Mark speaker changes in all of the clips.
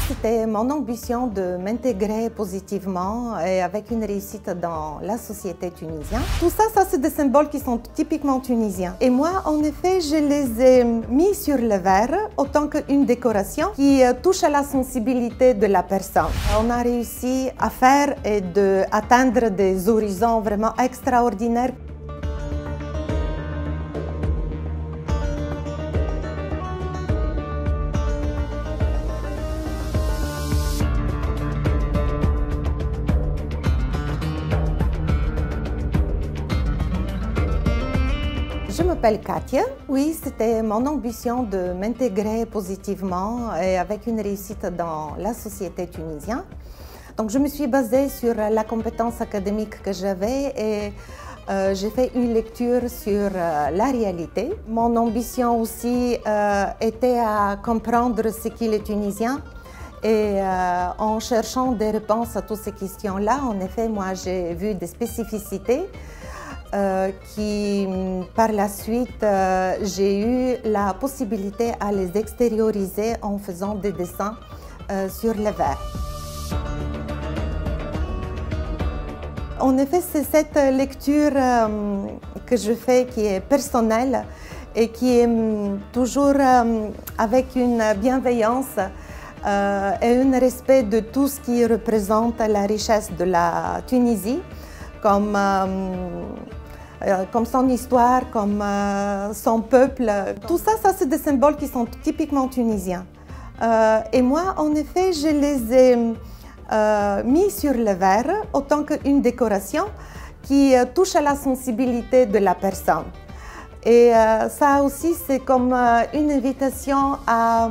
Speaker 1: c'était mon ambition de m'intégrer positivement et avec une réussite dans la société tunisienne. Tout ça, c'est des symboles qui sont typiquement tunisiens. Et moi, en effet, je les ai mis sur le verre autant qu'une décoration qui touche à la sensibilité de la personne. On a réussi à faire et d'atteindre des horizons vraiment extraordinaires. Je m'appelle Katia. Oui, c'était mon ambition de m'intégrer positivement et avec une réussite dans la société tunisienne. Donc, je me suis basée sur la compétence académique que j'avais et j'ai fait une lecture sur la réalité. Mon ambition aussi était à comprendre ce qu'est le Tunisien. Et en cherchant des réponses à toutes ces questions-là, en effet, moi, j'ai vu des spécificités qui, par la suite, j'ai eu la possibilité à les extérioriser en faisant des dessins sur le verre. En effet, c'est cette lecture que je fais qui est personnelle et qui est toujours avec une bienveillance et un respect de tout ce qui représente la richesse de la Tunisie, comme son histoire, comme son peuple. Tout ça, c'est des symboles qui sont typiquement tunisiens. Et moi, en effet, je les ai mis sur le verre autant qu'une décoration qui touche à la sensibilité de la personne. Et ça aussi, c'est comme une invitation à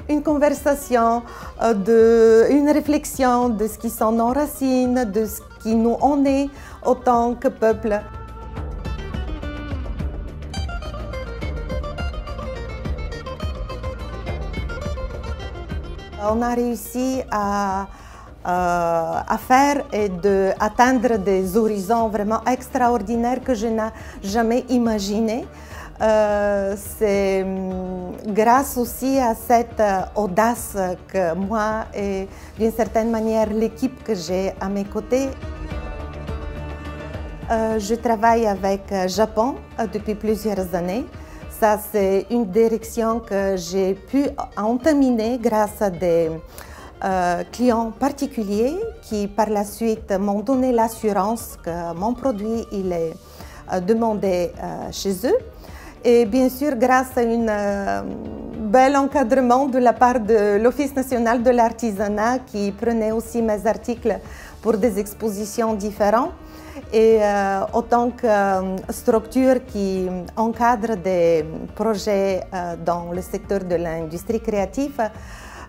Speaker 1: une conversation, une réflexion de ce qui sont nos racines, de ce qui nous on est autant que peuple. On a réussi à faire et d'atteindre des horizons vraiment extraordinaires que je n'ai jamais imaginés. C'est grâce aussi à cette audace que moi et d'une certaine manière l'équipe que j'ai à mes côtés. Je travaille avec Japon depuis plusieurs années. Ça, c'est une direction que j'ai pu entamer grâce à des clients particuliers qui, par la suite, m'ont donné l'assurance que mon produit il est demandé chez eux. Et bien sûr, grâce à un bel encadrement de la part de l'Office national de l'artisanat qui prenait aussi mes articles pour des expositions différentes. Et autant que structure qui encadre des projets dans le secteur de l'industrie créative,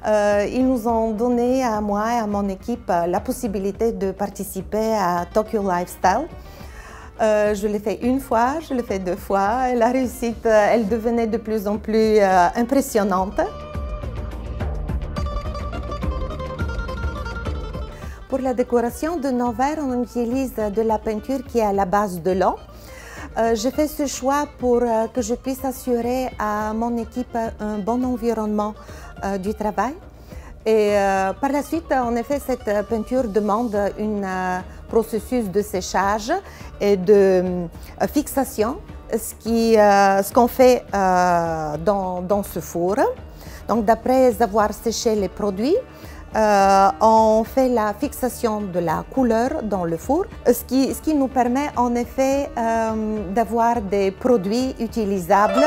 Speaker 1: ils nous ont donné à moi et à mon équipe la possibilité de participer à Tokyo Lifestyle. Je l'ai fait une fois, je l'ai fait deux fois et la réussite, elle devenait de plus en plus impressionnante. Pour la décoration de nos verres, on utilise de la peinture qui est à la base de l'eau. J'ai fait ce choix pour que je puisse assurer à mon équipe un bon environnement du travail. Et par la suite, en effet, cette peinture demande un processus de séchage et de fixation, ce qu'on fait dans ce four. Donc, d'après avoir séché les produits, on fait la fixation de la couleur dans le four, ce qui nous permet en effet d'avoir des produits utilisables.